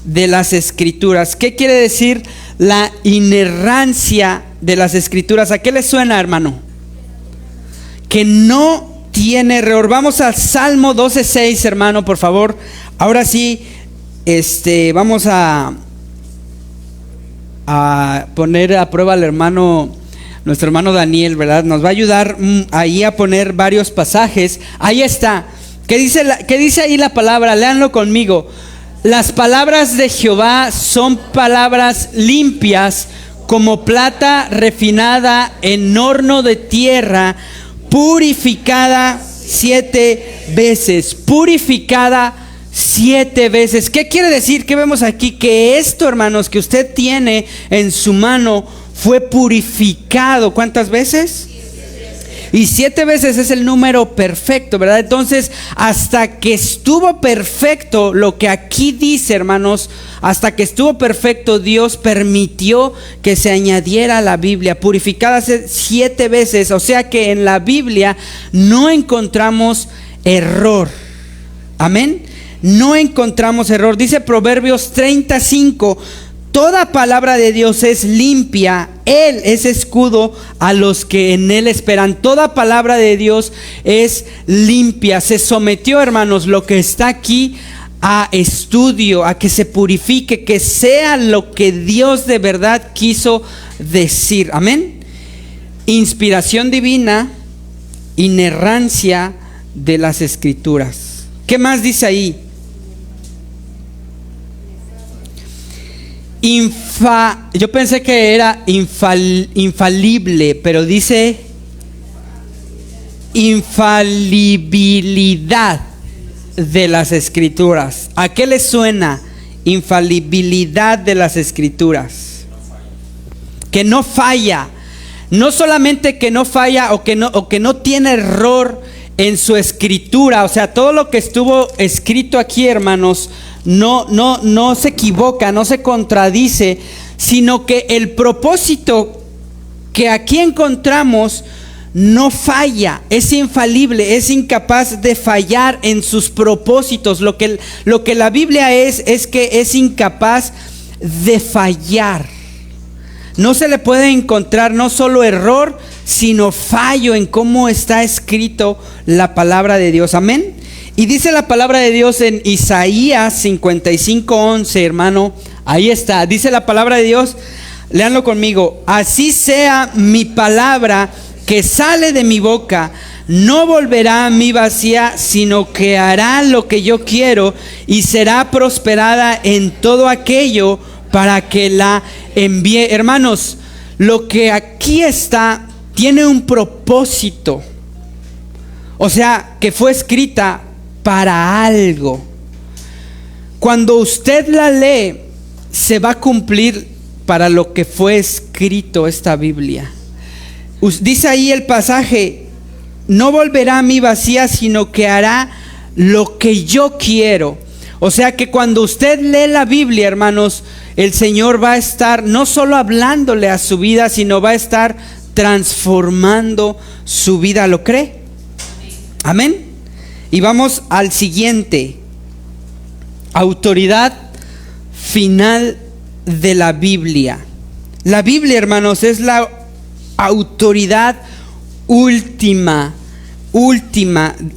de las escrituras. ¿Qué quiere decir la inerrancia de las escrituras? ¿A qué le suena, hermano? Que no tiene error. Vamos al Salmo 12:6, hermano, por favor. Ahora sí, vamos a poner a prueba al hermano, nuestro hermano Daniel, ¿verdad? Nos va a ayudar ahí a poner varios pasajes. Ahí está. ¿Qué dice ahí la palabra? Léanlo conmigo. Las palabras de Jehová son palabras limpias como plata refinada en horno de tierra, purificada 7 veces. Purificada 7 veces. ¿Qué quiere decir? ¿Qué vemos aquí? Que esto, hermanos, que usted tiene en su mano fue purificado. ¿Cuántas veces? Y 7 veces es el número perfecto, ¿verdad? Entonces, hasta que estuvo perfecto, lo que aquí dice, hermanos, hasta que estuvo perfecto, Dios permitió que se añadiera a la Biblia, purificada 7 veces. O sea que en la Biblia no encontramos error. Amén. No encontramos error. Dice Proverbios 35: toda palabra de Dios es limpia, Él es escudo a los que en Él esperan. Toda palabra de Dios es limpia. Se sometió, hermanos, lo que está aquí a estudio, a que se purifique, que sea lo que Dios de verdad quiso decir. Amén. Inspiración divina, inerrancia de las escrituras. ¿Qué más dice ahí? Yo pensé que era infalible, pero dice infalibilidad de las escrituras. ¿A qué le suena infalibilidad de las escrituras? Que no falla. No solamente que no falla o que no tiene error en su escritura. O sea, todo lo que estuvo escrito aquí, hermanos, no se equivoca, no se contradice, sino que el propósito que aquí encontramos no falla, es infalible, es incapaz de fallar en sus propósitos. Lo que la Biblia es que es incapaz de fallar. No se le puede encontrar no solo error, sino fallo en cómo está escrito la palabra de Dios. Amén. Y dice la palabra de Dios en Isaías 55:11, hermano. Ahí está, dice la palabra de Dios. Léanlo conmigo. Así sea mi palabra que sale de mi boca no volverá a mí vacía, sino que hará lo que yo quiero y será prosperada en todo aquello para que la envíe. Hermanos, lo que aquí está tiene un propósito. O sea, que fue escrita para algo. Cuando usted la lee, se va a cumplir para lo que fue escrito esta Biblia. Dice ahí el pasaje: no volverá a mí vacía, sino que hará lo que yo quiero. O sea que cuando usted lee la Biblia, hermanos, el Señor va a estar no solo hablándole a su vida, sino va a estar transformando su vida. ¿Lo cree? Amén. Y vamos al siguiente: autoridad final de la Biblia. La Biblia, hermanos, es la autoridad última.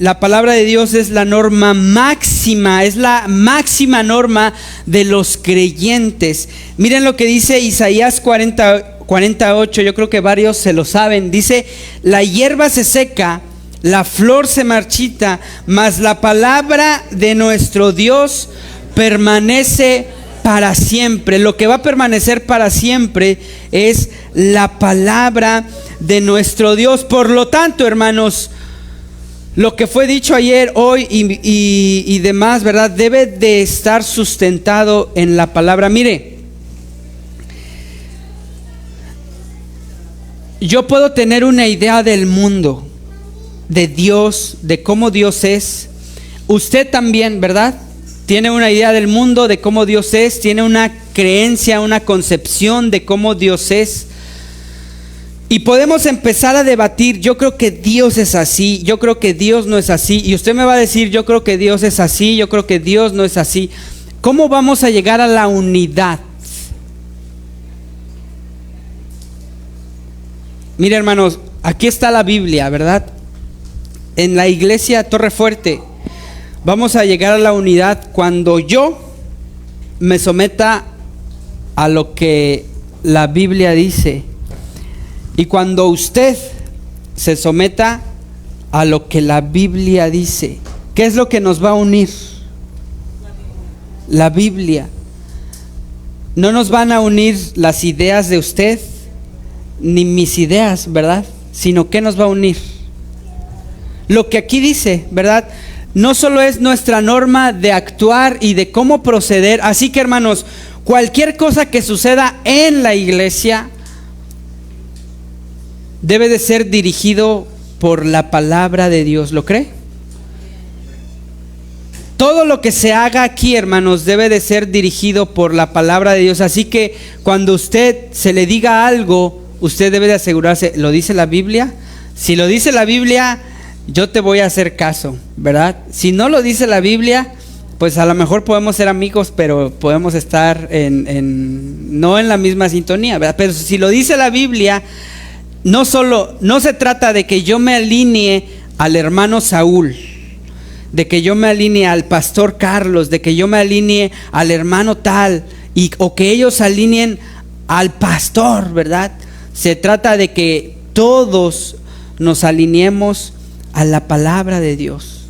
La palabra de Dios es la norma máxima, es la máxima norma de los creyentes. Miren lo que dice Isaías 48, yo creo que varios se lo saben. Dice: la hierba se seca, la flor se marchita, mas la palabra de nuestro Dios permanece para siempre. Lo que va a permanecer para siempre es la palabra de nuestro Dios. Por lo tanto, hermanos, lo que fue dicho ayer, hoy y demás, ¿verdad?, debe de estar sustentado en la palabra. Mire, yo puedo tener una idea del mundo, de Dios, de cómo Dios es. Usted también, ¿verdad?, tiene una idea del mundo, de cómo Dios es, tiene una creencia, una concepción de cómo Dios es. Y podemos empezar a debatir: yo creo que Dios es así, yo creo que Dios no es así. Y usted me va a decir: yo creo que Dios es así, yo creo que Dios no es así. ¿Cómo vamos a llegar a la unidad? Mire, hermanos, aquí está la Biblia, ¿verdad? En la iglesia Torre Fuerte vamos a llegar a la unidad cuando yo me someta a lo que la Biblia dice, y cuando usted se someta a lo que la Biblia dice. ¿Qué es lo que nos va a unir? La Biblia. No nos van a unir las ideas de usted ni mis ideas, ¿verdad? Sino que nos va a unir lo que aquí dice, ¿verdad? No solo es nuestra norma de actuar y de cómo proceder. Así que, hermanos, cualquier cosa que suceda en la iglesia debe de ser dirigido por la palabra de Dios. ¿Lo cree? Todo lo que se haga aquí, hermanos, debe de ser dirigido por la palabra de Dios. Así que cuando usted se le diga algo, usted debe de asegurarse: ¿lo dice la Biblia? Si lo dice la Biblia, yo te voy a hacer caso, ¿verdad? Si no lo dice la Biblia, pues a lo mejor podemos ser amigos, pero podemos estar no en la misma sintonía, ¿verdad? Pero si lo dice la Biblia, no se trata de que yo me alinee al hermano Saúl, de que yo me alinee al pastor Carlos, de que yo me alinee al hermano tal, o que ellos se alineen al pastor, ¿verdad? Se trata de que todos nos alineemos a la palabra de Dios,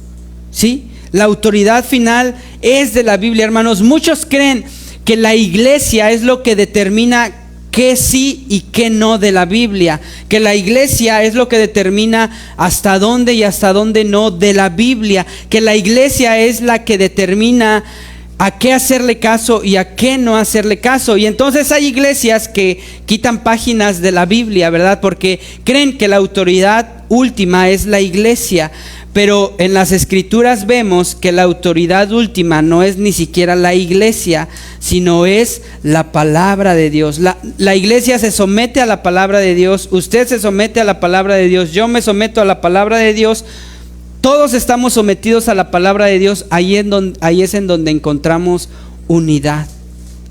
¿sí? La autoridad final es de la Biblia, hermanos. Muchos creen que la iglesia es lo que determina qué sí y qué no de la Biblia, que la iglesia es lo que determina hasta dónde y hasta dónde no de la Biblia, que la iglesia es la que determina a qué hacerle caso y a qué no hacerle caso. Y entonces hay iglesias que quitan páginas de la Biblia, ¿verdad? Porque creen que la autoridad última es la iglesia. Pero en las escrituras vemos que la autoridad última no es ni siquiera la iglesia, sino es la palabra de Dios. La iglesia se somete a la palabra de Dios, usted se somete a la palabra de Dios, yo me someto a la palabra de Dios. Todos estamos sometidos a la palabra de Dios. Ahí es en donde encontramos unidad.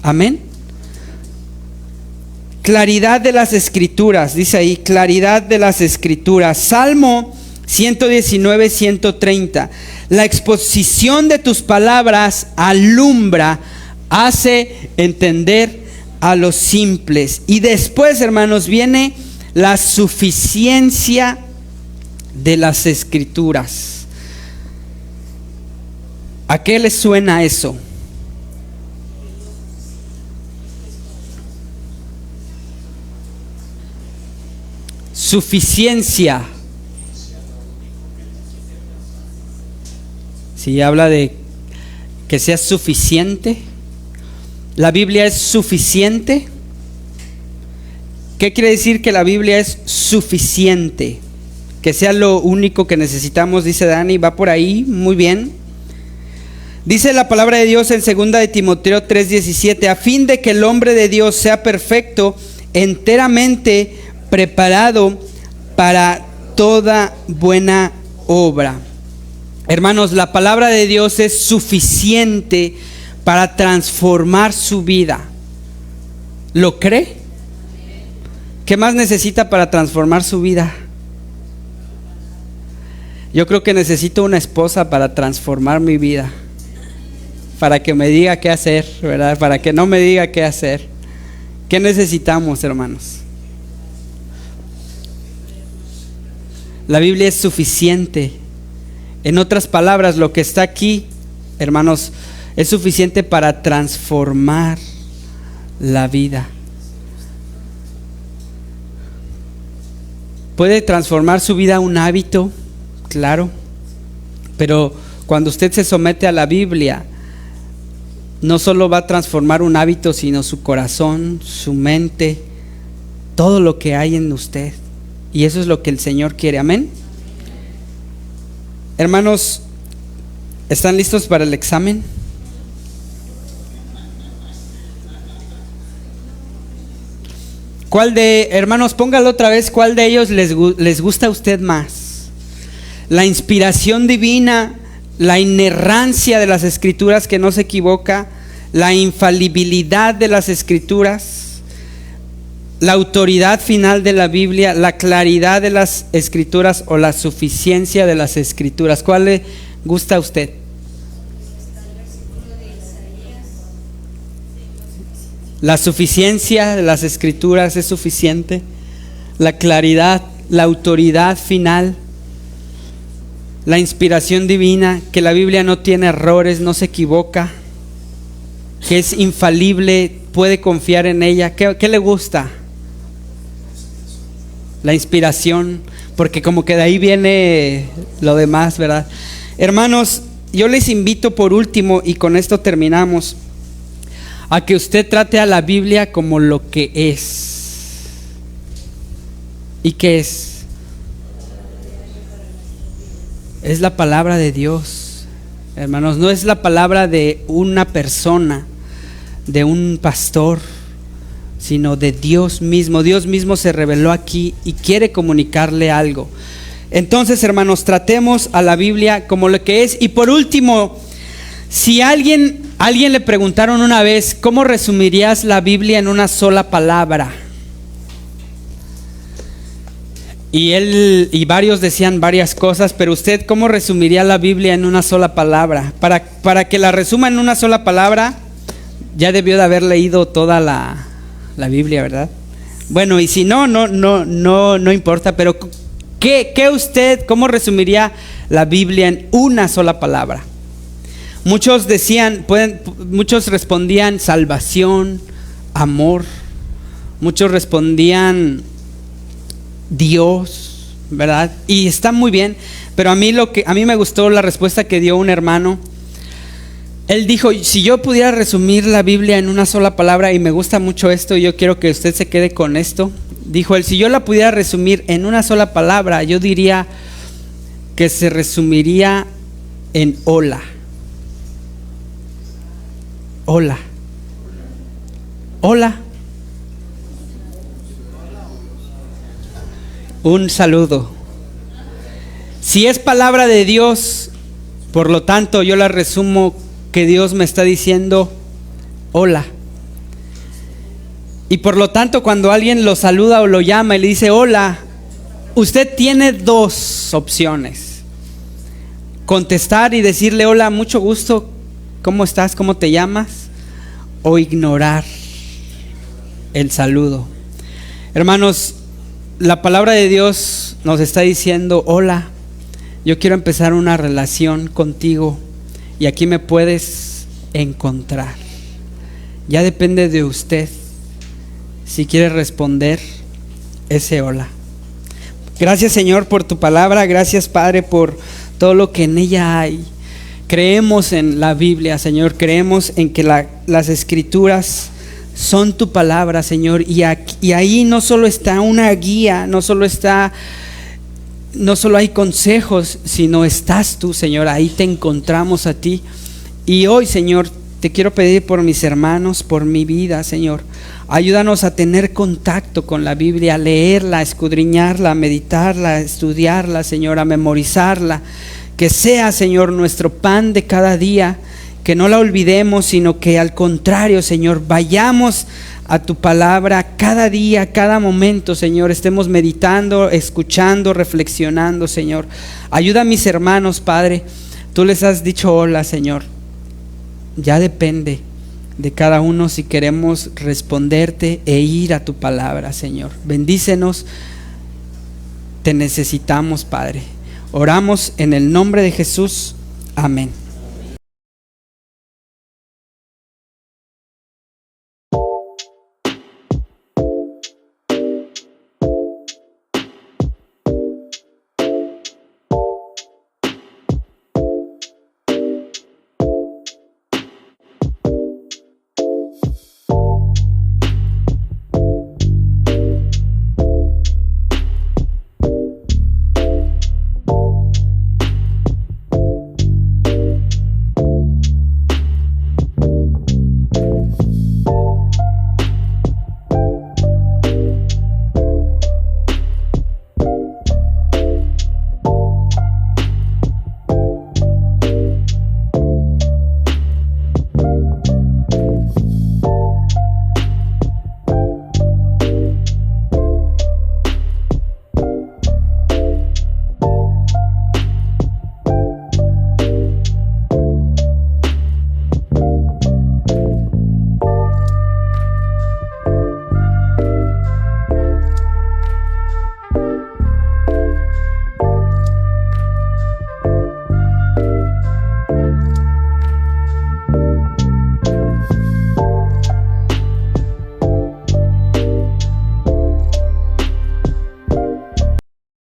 Amén. Claridad de las escrituras, dice ahí, claridad de las escrituras. Salmo 119, 130. La exposición de tus palabras alumbra, hace entender a los simples. Y después, hermanos, viene la suficiencia de las Escrituras. ¿A qué les suena eso? Suficiencia. Si habla de que sea suficiente, ¿la Biblia es suficiente? ¿Qué quiere decir que la Biblia es suficiente? Que sea lo único que necesitamos, dice Dani, va por ahí, muy bien. Dice la palabra de Dios en 2 de Timoteo 3:17, a fin de que el hombre de Dios sea perfecto, enteramente preparado para toda buena obra. Hermanos, la palabra de Dios es suficiente para transformar su vida. ¿Lo cree? ¿Qué más necesita para transformar su vida? Yo creo que necesito una esposa para transformar mi vida, para que me diga qué hacer, ¿verdad? Para que no me diga qué hacer. ¿Qué necesitamos, hermanos? La Biblia es suficiente. En otras palabras, lo que está aquí, hermanos, es suficiente para transformar la vida. ¿Puede transformar su vida un hábito? Claro. Pero cuando usted se somete a la Biblia, no solo va a transformar un hábito, sino su corazón, su mente, todo lo que hay en usted. Y eso es lo que el Señor quiere. Amén. Hermanos, ¿están listos para el examen? Hermanos, póngalo otra vez, ¿cuál de ellos les gusta a usted más? La inspiración divina, la inerrancia de las Escrituras que no se equivoca, la infalibilidad de las Escrituras, la autoridad final de la Biblia, la claridad de las Escrituras o la suficiencia de las Escrituras. ¿Cuál le gusta a usted? La suficiencia de las Escrituras es suficiente. La claridad, la autoridad final, la inspiración divina, que la Biblia no tiene errores, no se equivoca, que es infalible, puede confiar en ella. ¿Qué le gusta? La inspiración, porque como que de ahí viene lo demás, ¿verdad? Hermanos, yo les invito por último, y con esto terminamos, a que usted trate a la Biblia como lo que es. ¿Y qué es? Es la palabra de Dios, hermanos. No es la palabra de una persona, de un pastor, sino de Dios mismo. Dios mismo se reveló aquí y quiere comunicarle algo. Entonces, hermanos, tratemos a la Biblia como lo que es. Y por último, si alguien le preguntaron una vez, ¿cómo resumirías la Biblia en una sola palabra? Y varios decían varias cosas, pero usted, ¿cómo resumiría la Biblia en una sola palabra? Para que la resuma en una sola palabra, ya debió de haber leído toda la Biblia, ¿verdad? Bueno, y si no importa, pero ¿cómo resumiría la Biblia en una sola palabra? Muchos respondían salvación, amor. Muchos respondían Dios, ¿verdad? Y está muy bien, pero a mí me gustó la respuesta que dio un hermano. Él dijo, si yo pudiera resumir la Biblia en una sola palabra, y me gusta mucho esto, y yo quiero que usted se quede con esto. Dijo él, si yo la pudiera resumir en una sola palabra, yo diría que se resumiría en hola. Hola. Hola. Un saludo. Si es palabra de Dios, por lo tanto yo la resumo que Dios me está diciendo hola. Y por lo tanto, cuando alguien lo saluda o lo llama y le dice hola, usted tiene dos opciones: contestar y decirle hola, mucho gusto, ¿cómo estás? ¿Cómo te llamas? O ignorar el saludo. Hermanos, la palabra de Dios nos está diciendo: hola, yo quiero empezar una relación contigo y aquí me puedes encontrar. Ya depende de usted si quiere responder ese hola. Gracias, Señor, por tu palabra. Gracias, Padre, por todo lo que en ella hay. Creemos en la Biblia, Señor. Creemos en que las Escrituras son tu palabra, Señor. Y ahí no solo está una guía, no solo hay consejos, sino estás tú, Señor. Ahí te encontramos a ti. Y hoy, Señor, te quiero pedir por mis hermanos, por mi vida, Señor. Ayúdanos a tener contacto con la Biblia, a leerla, a escudriñarla, a meditarla, a estudiarla, Señor, a memorizarla. Que sea, Señor, nuestro pan de cada día, que no la olvidemos, sino que al contrario, Señor, vayamos a tu palabra cada día, cada momento, Señor, estemos meditando, escuchando, reflexionando, Señor. Ayuda a mis hermanos, Padre. Tú les has dicho hola, Señor. Ya depende de cada uno si queremos responderte e ir a tu palabra, Señor. Bendícenos. Te necesitamos, Padre. Oramos en el nombre de Jesús. Amén.